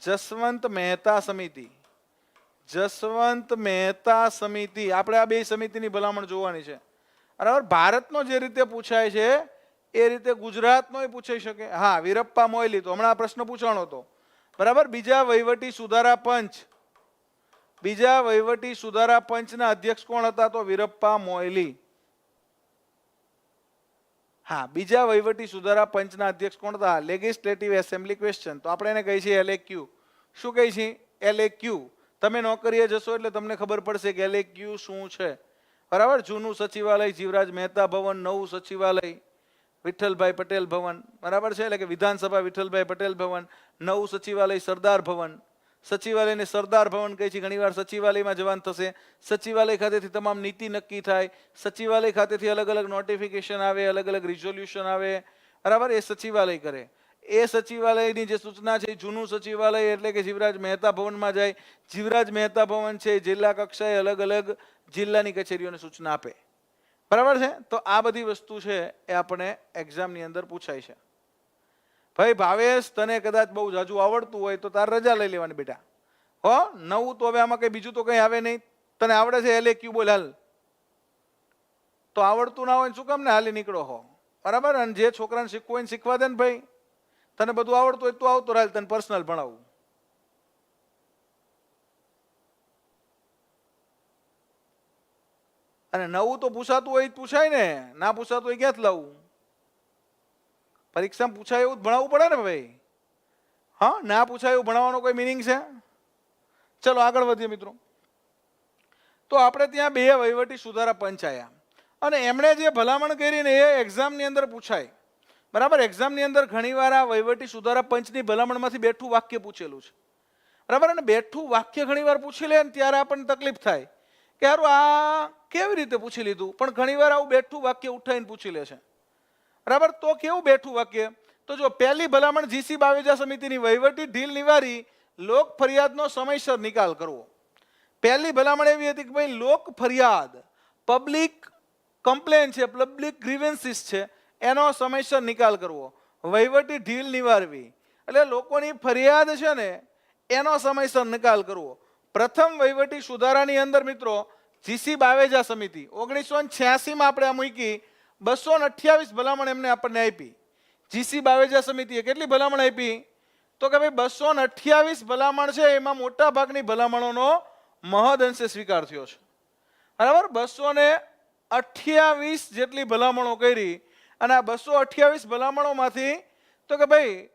જસવંત મહેતા સમિતિ. જસવંત મહેતા સમિતિ. આપણે આ બે સમિતિની ભલામણ જોવાની છે, બરાબર. ભારતનો જે રીતે પૂછાય છે એ રીતે ગુજરાતનો પૂછાઈ શકે. હા, વીરપ્પા મોયલી, તો હમણાં પ્રશ્ન પૂછાણો હતો, બરાબર. બીજા વહીવટી સુધારા પંચના અધ્યક્ષ કોણ હતા? તો વીરપ્પા મોયલી. હા, બીજા વહીવટી સુધારા પંચના અધ્યક્ષ કોણ હતા? Legislative assembly question. તો આપણે એને કહીએ છીએ LAQ. શું કહીએ છીએ? LAQ. તમે નોકરીએ જશો એટલે તમને ખબર પડશે કે LAQ શું છે, બરાબર. જૂનું સચિવાલય જીવરાજ મહેતા ભવન, નવું સચિવાલય વિઠ્ઠલભાઈ પટેલ ભવન, બરાબર છે, એટલે કે વિધાનસભા વિઠ્ઠલભાઈ પટેલ ભવન. નવું સચિવાલય સરદાર ભવન. સચિવાલયને સરદાર ભવન કહે છે. ઘણીવાર સચિવાલયમાં જવાનું થશે. સચિવાલય ખાતેથી તમામ નીતિ નક્કી થાય. સચિવાલય ખાતેથી અલગ અલગ નોટિફિકેશન આવે, અલગ અલગ રિઝોલ્યુશન આવે, બરાબર. એ સચિવાલય કરે. એ સચિવાલયની જે સૂચના છે એ જૂનું સચિવાલય એટલે કે જીવરાજ મહેતા ભવનમાં જાય. જીવરાજ મહેતા ભવન છે જિલ્લા કક્ષાએ અલગ અલગ જિલ્લાની કચેરીઓને સૂચના આપે. બરાબર છે. તો આ બધી વસ્તુ છે એ આપણે એક્ઝામની અંદર પૂછાય છે. ભાઈ ભાવેશ, તને કદાચ બહુ જાજુ આવડતું હોય તો તાર રજા લઈ લેવાની બેટા. હો, નવું તો હવે આમાં કઈ બીજું તો કઈ આવે નહીં. તને આવડે છે LAQ બોલ હાલ. તો આવડતું ના હોય શું કામ ને હાલી નીકળો હો. બરાબર. અને જે છોકરાને શીખવું હોય શીખવા દે ને ભાઈ. તને બધું આવડતું હોય તું આવતો રાહ, તને પર્સનલ ભણાવું. અને નવું તો પૂછાતું હોય પૂછાય ને, ના પૂછાતું હોય ક્યાંથી લાવવું? પરીક્ષામાં પૂછાય એવું ભણાવવું પડે ને ભાઈ. હા, ના પૂછાય એવું ભણાવવાનો કોઈ મિનિંગ છે? ચલો આગળ વધીએ મિત્રો. તો આપણે ત્યાં 2 વહીવટી સુધારા પંચ આવ્યા અને એમણે જે ભલામણ કરીને એ એક્ઝામની અંદર પૂછાય. બરાબર. એક્ઝામની અંદર ઘણીવાર આ વહીવટી સુધારા પંચની ભલામણમાંથી બેઠું વાક્ય પૂછેલું છે. બરાબર. અને બેઠું વાક્ય ઘણીવાર પૂછી લે ને ત્યારે આપણને તકલીફ થાય કે યાર આ કેવી રીતે પૂછી લીધું, પણ ઘણીવાર આવું બેઠું વાક્ય ઉઠાઈને પૂછી લે છે. બરાબર. તો કેવું બેઠું વાક્ય? તો જો પહેલી ભલામણ GC બાવેજા સમિતિની વહીવટી ઢીલ નિવારી લોક ફરિયાદનો સમયસર નિકાલ કરવો. પહેલી ભલામણ એવી હતી કે ભાઈ લોક ફરિયાદ, પબ્લિક કમ્પ્લેન છે, પબ્લિક ગ્રીવન્સીસ છે, એનો સમયસર નિકાલ કરવો. વહીવટી ઢીલ નિવારવી એટલે લોકોની ફરિયાદ છે ને એનો સમયસર નિકાલ કરવો. પ્રથમ વહીવટી સુધારાની અંદર મિત્રો GC બાવેજા સમિતિ 1986માં આપણે આ મૂકી 228 ભલામણ એમને આપણને આપી. GC બાવેજા સમિતિએ કેટલી ભલામણ આપી? તો કે ભાઈ 228 ભલામણ છે, એમાં મોટા ભાગની ભલામણોનો મહદ અંશે સ્વીકાર થયો છે. બરાબર. 228 જેટલી ભલામણો કરી અને આ 228 ભલામણોમાંથી તો કે ભાઈ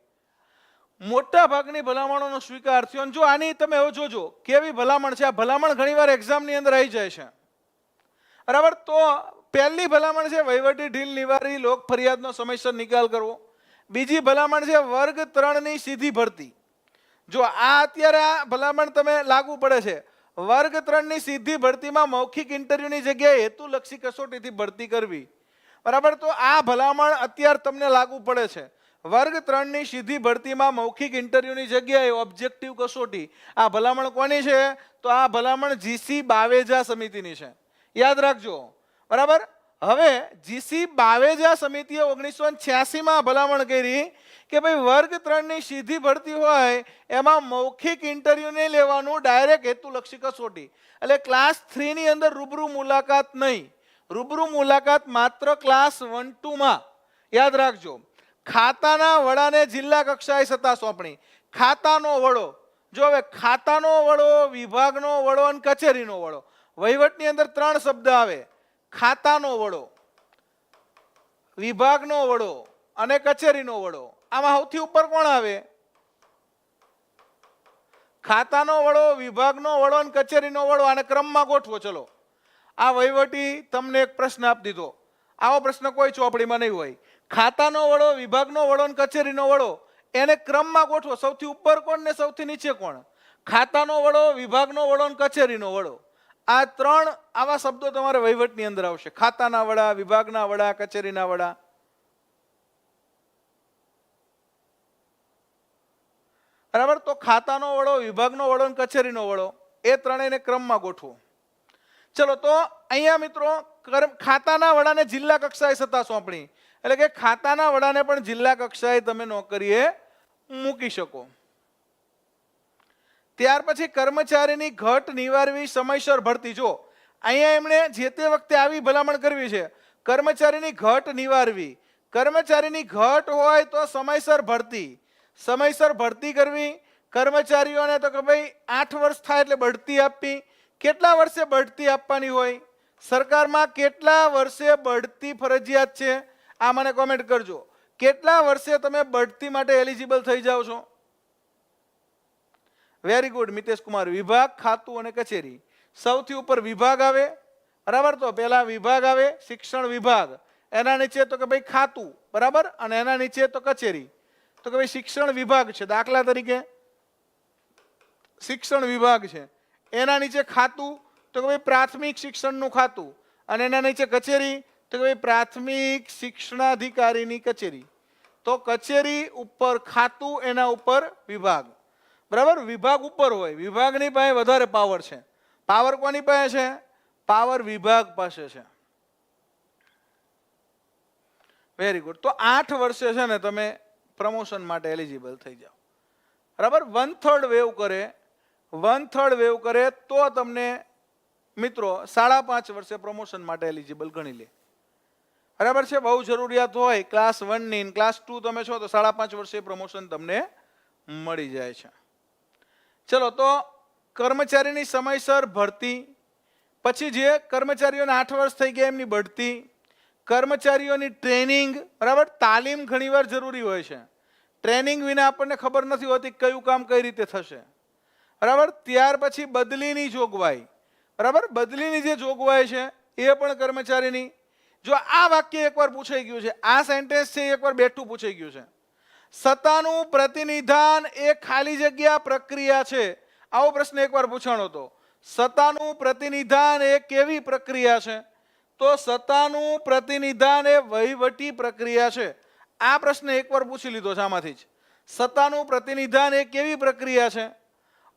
મોટા ભાગની ભલામણોનો સ્વીકાર થયો. જો આની તમે હવે જોજો કેવી ભલામણ છે. આ ભલામણ ઘણીવાર એક્ઝામની અંદર આવી જાય છે. બરાબર. તો પહેલી ભલામણ છે વહીવટી ઢીલ નિવારી લોક ફરિયાદનો સમયસર નિકાલ કરવો. બીજી ભલામણ છે વર્ગ 3ની સીધી ભરતી. જો આ અત્યારે આ ભલામણ તમે લાગુ પડે છે. વર્ગ 3ની સીધી ભરતીમાં મૌખિક ઇન્ટરવ્યુની જગ્યાએ હેતુલક્ષી કસોટીથી ભરતી કરવી. બરાબર. તો આ ભલામણ અત્યારે તમને લાગુ પડે છે. વર્ગ 3ની સીધી ભરતીમાં મૌખિક ઇન્ટરવ્યુની જગ્યાએ ઓબ્જેક્ટિવ કસોટી. આ ભલામણ કોની છે? તો આ ભલામણ GC બાવેજા સમિતિની છે. યાદ રાખજો. બરાબર. હવે GC બાવેજા સમિતિએ 1986માં ભલામણ કરી કે ભાઈ વર્ગ 3ની સીધી ભરતી હોય એમાં મૌખિક ઇન્ટરવ્યુ નહીં લેવાનું, ડાયરેક્ટ હેતુલક્ષી કસોટી. એટલે ક્લાસ 3ની અંદર રૂબરૂ મુલાકાત નહીં. રૂબરૂ મુલાકાત માત્ર ક્લાસ 1-2માં. યાદ રાખજો. ખાતાના વડાને જિલ્લા કક્ષાએ સત્તા સોંપણી. ખાતાનો વડો. જો હવે ખાતાનો વડો, વિભાગનો વડો અને કચેરીનો વડો. વહીવટની અંદર 3 શબ્દ આવે. ખાતાનો વડો, વિભાગનો વડો અને કચેરીનો વડો. આમાં સૌથી ઉપર કોણ આવે? ખાતાનો વડો, વિભાગનો વડો અને કચેરીનો વડો. આને ક્રમમાં ગોઠવો. ચલો આ વહીવટી તમને એક પ્રશ્ન આપી દીધો. આવો પ્રશ્ન કોઈ ચોપડીમાં નહીં હોય. ખાતાનો વડો, વિભાગનો વડો અને કચેરીનો વડો એને ક્રમમાં ગોઠવો. સૌથી ઉપર કોણ ને સૌથી નીચે કોણ? ખાતાનો વડો, વિભાગનો વડો અને કચેરીનો વડો. આ 3 આવા શબ્દો તમારે વહીવટની અંદર આવશે. ખાતાના વડા, વિભાગના વડા, કચેરીના વડા. બરાબર. તો ખાતાનો વડો, વિભાગનો વડો અને કચેરીનો વડો એ ત્રણેયને ક્રમમાં ગોઠવો. ચલો તો અહીંયા મિત્રો ખાતાના વડાને જિલ્લા કક્ષાએ સત્તા સોંપણી. એટલે કે ખાતાના વડાને પણ જિલ્લા કક્ષાએ તમે નોકરીએ મૂકી શકો. ત્યાર પછી કર્મચારીની ઘટ નિવારવી, સમયસર ભરતી. જો અહીંયા એમણે જે તે વખતે આવી ભલામણ કરવી છે. કર્મચારીની ઘટ નિવારવી. કર્મચારીની ઘટ હોય તો સમયસર ભરતી. સમયસર ભરતી કરવી. કર્મચારીઓને તો કે ભાઈ 8 વર્ષ થાય એટલે બઢતી આપવી. કેટલા વર્ષે બઢતી આપવાની હોય? સરકારમાં કેટલા વર્ષે બઢતી ફરજિયાત છે? આ મને કોમેન્ટ કરજો. કેટલા વર્ષે તમે બઢતી માટે એલિજિબલ થઈ જાઓ છો? Very good Mitesh Kumar. વિભાગ, ખાતું અને કચેરી. સૌથી ઉપર વિભાગ આવે. બરાબર. તો પહેલા વિભાગ આવે શિક્ષણ વિભાગ. એના નીચે તો કે ભાઈ ખાતું. બરાબર. અને એના નીચે તો કચેરી. તો કે ભાઈ શિક્ષણ વિભાગ છે. દાખલા તરીકે શિક્ષણ વિભાગ છે. એના નીચે ખાતું તો કે ભાઈ પ્રાથમિક શિક્ષણનું ખાતું. અને એના નીચે કચેરી તો કે ભાઈ પ્રાથમિક શિક્ષણાધિકારીની કચેરી. તો કચેરી ઉપર ખાતું, એના ઉપર વિભાગ. બરાબર, વિભાગ ઉપર હોય, વિભાગની પાસે વધારે પાવર છે. પાવર કોની પાસે છે? પાવર વિભાગ પાસે છે. Very good. તો 8 વર્ષે છે ને તમે પ્રમોશન માટે એલિજિબલ થઈ જાઓ. બરાબર, 1/3 વેવ કરે, 1/3 વેવ કરે તો તમને મિત્રો 5.5 વર્ષે પ્રમોશન માટે એલિજિબલ ગણી લે. બરાબર છે. બહુ જરૂરિયાત હોય ક્લાસ 1 ની, ક્લાસ 2 તમે છો તો 5.5 વર્ષે પ્રમોશન તમને મળી જાય છે. ચલો, તો કર્મચારીની સમયસર ભરતી, પછી જે કર્મચારીઓને 8 વર્ષ થઈ ગયા એમની બઢતી, કર્મચારીઓની ટ્રેનિંગ. બરાબર, તાલીમ ઘણીવાર જરૂરી હોય છે. ટ્રેનિંગ વિના આપણને ખબર નથી હોતી કયું કામ કઈ રીતે થશે. બરાબર, ત્યાર પછી બદલીની જોગવાઈ. બરાબર, બદલીની જે જોગવાઈ છે એ પણ કર્મચારીની. જો આ વાક્ય એકવાર પૂછાઈ ગયું છે, આ સેન્ટેન્સ છે એકવાર બેઠું પૂછાઈ ગયું છે. સત્તાનું પ્રતિનિધાન એ ખાલી જગ્યા પ્રક્રિયા છે. આવો પ્રશ્ન એકવાર પૂછાણો હતો. સત્તાનું પ્રતિનિધાન એ કેવી પ્રક્રિયા છે? તો સત્તાનું પ્રતિનિધાન એ વહીવટી પ્રક્રિયા છે. આ પ્રશ્ન એકવાર પૂછી લીધો છે આમાંથી જ. સત્તાનું પ્રતિનિધાન એ કેવી પ્રક્રિયા છે?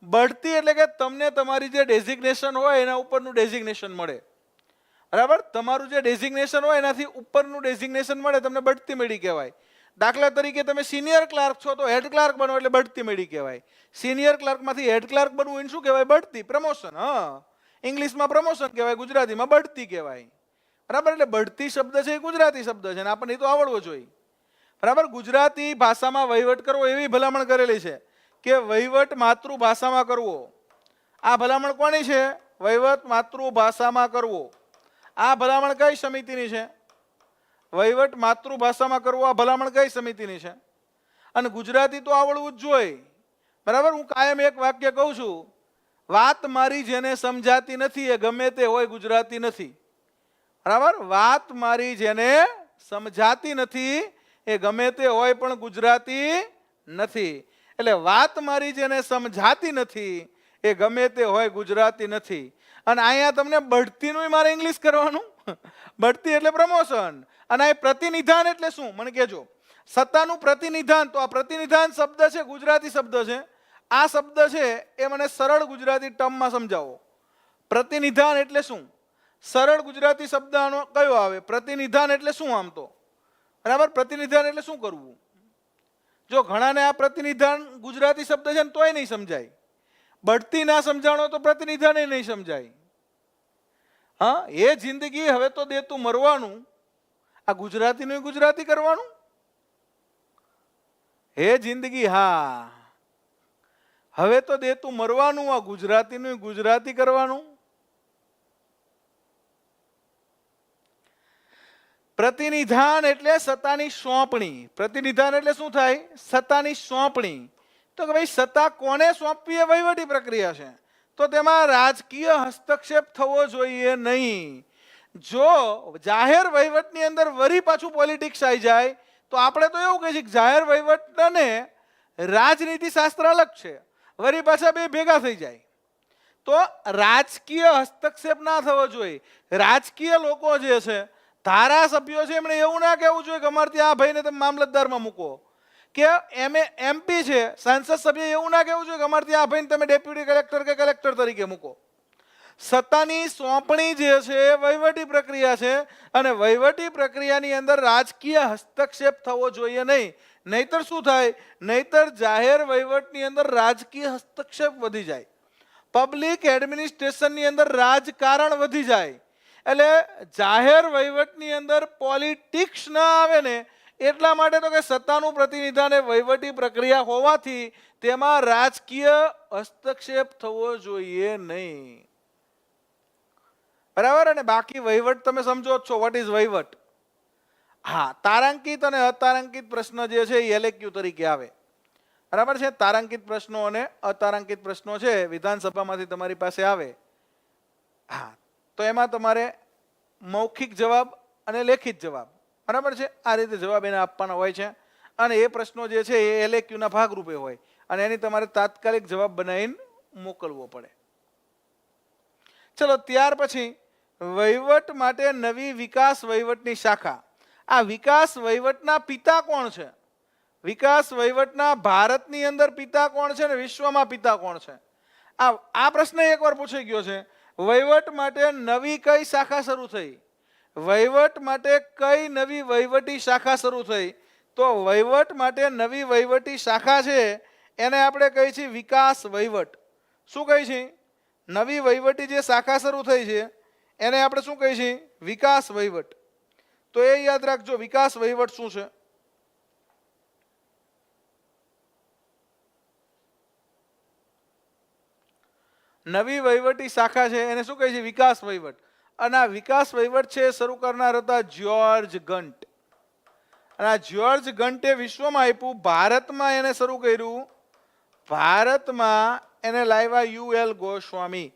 બઢતી એટલે કે તમને તમારી જે ડેઝિગ્નેશન હોય એના ઉપરનું ડેઝિગ્નેશન મળે. બરાબર, તમારું જે ડેઝિગ્નેશન હોય એનાથી ઉપરનું ડેઝિગ્નેશન મળે, તમને બઢતી મળી કહેવાય. દાખલા તરીકે તમે સિનિયર ક્લાર્ક છો તો હેડ ક્લાર્ક બનો એટલે બઢતી મળી કહેવાય. સિનિયર ક્લાર્કમાંથી હેડ ક્લાર્ક બનવું એને શું કહેવાય? બઢતી, પ્રમોશન. હા, ઇંગ્લિશમાં પ્રમોશન કહેવાય, ગુજરાતીમાં બઢતી કહેવાય. બરાબર, એટલે બઢતી શબ્દ છે એ ગુજરાતી શબ્દ છે અને આપણને તો આવડવો જોઈએ. બરાબર, ગુજરાતી ભાષામાં વહીવટ કરવો એવી ભલામણ કરેલી છે કે વહીવટ માતૃભાષામાં કરવો. આ ભલામણ કોની છે? વહીવટ માતૃભાષામાં કરવો. આ ભલામણ કઈ સમિતિની છે? વહીવટ માતૃભાષામાં કરવો. આ ભલામણ કઈ સમિતિની છે? અને ગુજરાતી તો આવડવું જ જોઈએ. બરાબર, હું કાયમ એક વાક્ય કહું છું, વાત મારી જેને સમજાતી નથી એ ગમે તે હોય ગુજરાતી નથી. બરાબર, વાત મારી જેને સમજાતી નથી એ ગમે તે હોય પણ ગુજરાતી નથી. એટલે વાત મારી જેને સમજાતી નથી એ ગમે તે હોય ગુજરાતી નથી. અને અહીંયા તમને બઢતીનું મારે ઇંગ્લિશ કરવાનું. બઢતી એટલે પ્રમોશન. અને આ પ્રતિનિધાન એટલે શું મને કહેજો. સત્તાનું પ્રતિનિધાન, તો આ પ્રતિનિધાન શબ્દ છે ગુજરાતી શબ્દ છે. આ શબ્દ છે એ મને સરળ ગુજરાતી ટર્મમાં સમજાવો. પ્રતિનિધાન એટલે શું? સરળ ગુજરાતી શબ્દ આનો કયો આવે? પ્રતિનિધાન એટલે શું આમ તો? બરાબર, પ્રતિનિધાન એટલે શું કરવું? જો ઘણાને આ પ્રતિનિધાન ગુજરાતી શબ્દ છે ને તોય નહીં સમજાય. બઢતી ના સમજાણો તો પ્રતિનિધાન એ નહીં સમજાય. હા, એ જિંદગી હવે તો દે તું મરવાનું, આ ગુજરાતીનું ગુજરાતી કરવાનું. હે જિંદગી, હા હવે તો દે તું મરવાનું, આ ગુજરાતીનું ગુજરાતી કરવાનું. પ્રતિનિધાન એટલે સત્તાની સોંપણી. પ્રતિનિધાન એટલે શું થાય? સત્તાની સોંપણી. તો કે ભાઈ સત્તા કોને સોંપવી એ વહીવટી પ્રક્રિયા છે, તો તેમાં રાજકીય હસ્તક્ષેપ થવો જોઈએ નહીં. જો જાહેર વહીવટની અંદર વરી પાછું પોલિટિક્સ આવી જાય તો આપણે તો એવું કહીએ છીએ કે જાહેર વહીવટ અને રાજનીતિ શાસ્ત્ર અલગ છે, વરી પાછા બે ભેગા થઈ જાય. તો રાજકીય હસ્તક્ષેપ ના થવો જોઈએ. રાજકીય લોકો જે છે, ધારાસભ્યો છે, એમણે એવું ના કહેવું જોઈએ કે અમારે ત્યાં આ ભાઈને તમે મામલતદારમાં મૂકો, કે એમપી છે, સાંસદ સભ્ય એવું ના કહેવું જોઈએ કે અમારે ત્યાં આ ભાઈને તમે ડેપ્યુટી કલેક્ટર કે કલેક્ટર તરીકે મૂકો. સત્તાની સોંપણી જે છે એ વહીવટી પ્રક્રિયા છે અને વહીવટી પ્રક્રિયાની અંદર રાજકીય હસ્તક્ષેપ થવો જોઈએ નહીં. નહીતર શું થાય? નહીતર જાહેર વહીવટની અંદર રાજકીય હસ્તક્ષેપ વધી જાય, પબ્લિક એડમિનિસ્ટ્રેશનની અંદર રાજકારણ વધી જાય. એટલે જાહેર વહીવટની અંદર પોલિટિક્સ ના આવે ને એટલા માટે તો કે સત્તાનું પ્રતિનિધાન એ વહીવટી પ્રક્રિયા હોવાથી તેમાં રાજકીય હસ્તક્ષેપ થવો જોઈએ નહીં. બરાબર, અને બાકી વહીવટ તમે સમજો છો. વોટ ઇઝ વહીવટ? હા, તારાંકિત અને અતારાંકિત પ્રશ્ન જે છે એ LQ તરીકે આવે. બરાબર છે, તારાંકિત પ્રશ્નો અને અતારાંકિત પ્રશ્નો છે વિધાનસભામાંથી તમારી પાસે આવે. હા, તો એમાં તમારે મૌખિક જવાબ અને લેખિત જવાબ, બરાબર છે, આ રીતે જવાબ એને આપવાના હોય છે. અને એ પ્રશ્નો જે છે એ LQ ના ભાગરૂપે હોય અને એની તમારે તાત્કાલિક જવાબ બનાવીને મોકલવો પડે. ચલો, ત્યાર પછી વહીવટ માટે નવી વિકાસ વહીવટની શાખા. આ વિકાસ વહીવટના પિતા કોણ છે? વિકાસ વહીવટના ભારતની અંદર પિતા કોણ છે ને વિશ્વમાં પિતા કોણ છે? આ પ્રશ્ન એકવાર પૂછાઈ ગયો છે. વહીવટ માટે નવી કઈ શાખા શરૂ થઈ? વહીવટ માટે કઈ નવી વહીવટી શાખા શરૂ થઈ? તો વહીવટ માટે નવી વહીવટી શાખા છે એને આપણે કહીએ છીએ વિકાસ વહીવટ. શું કહીએ છીએ? નવી વહીવટી જે શાખા શરૂ થઈ છે એને આપણે શું કહીએ છીએ? વિકાસ વહીવટ. તો એ યાદ રાખજો, વિકાસ વહીવટ શું છે? નવી વહીવટી શાખા છે એને શું કહે છે? વિકાસ વહીવટ. અને આ વિકાસ વહીવટ છે શરૂ કરનાર હતા જ્યોર્જ ગન્ટ. અને આ જ્યોર્જ ગન્ટે વિશ્વમાં આપ્યું, ભારતમાં એને શરૂ કર્યું. ભારતમાં એને લાવ્યા યુએલ ગોસ્વામી.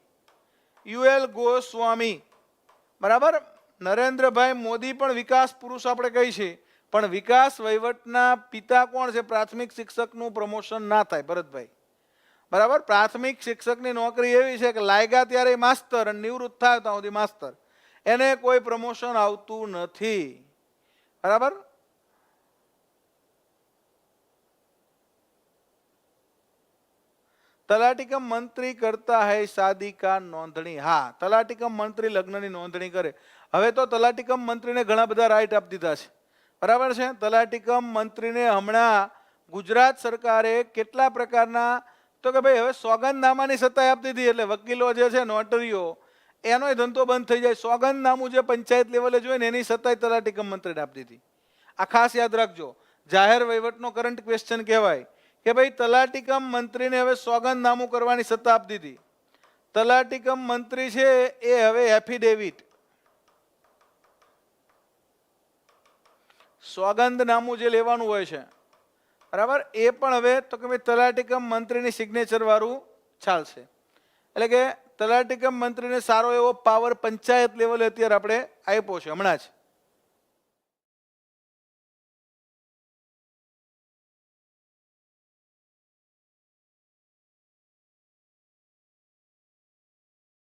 યુએલ ગોસ્વામી, બરાબર. નરેન્દ્રભાઈ મોદી પણ વિકાસ પુરુષ આપણે કહી છે, પણ વિકાસ વહીવટના પિતા કોણ છે? પ્રાથમિક શિક્ષકનું પ્રમોશન ના થાય, ભરતભાઈ, બરાબર. પ્રાથમિક શિક્ષકની નોકરી એવી છે કે લાગ્યા ત્યારે માસ્તર અને નિવૃત્ત થાય ત્યાં સુધી માસ્તર, એને કોઈ પ્રમોશન આવતું નથી, બરાબર. તલાટીકમ મંત્રી કરતા હૈ શાદી કા નોંધણી. હા, તલાટીકમ મંત્રી લગ્નની નોંધણી કરે. હવે તો તલાટીકમ મંત્રીને ઘણા બધા રાઇટ આપી દીધા છે, બરાબર છે. તલાટીકમ મંત્રીને હમણાં ગુજરાત સરકારે કેટલા પ્રકારના, તો કે ભાઈ હવે સોગંદનામાની સત્તા આપી દીધી, એટલે વકીલો જે છે, નોટરીઓ, એનો ધંધો બંધ થઈ જાય. સોગંદનામું જે પંચાયત લેવલે જોઈએ ને એની સત્તા તલાટીકમ મંત્રીને આપી દીધી. આ ખાસ યાદ રાખજો, જાહેર વહીવટનો કરંટ ક્વેશ્ચન કહેવાય કે ભાઈ તલાટીકમ મંત્રીને હવે સોગંદનામું કરવાની સત્તા આપી દીધી. તલાટીકમ મંત્રી છે એ હવે એફિડેવિટ, સોગંદનામું જે લેવાનું હોય છે, બરાબર, એ પણ હવે તો કે ભાઈ તલાટીકમ મંત્રીની સિગ્નેચર વાળું ચાલશે. એટલે કે તલાટીકમ મંત્રીને સારો એવો પાવર પંચાયત લેવલે અત્યારે આપણે આપ્યો છે હમણાં જ.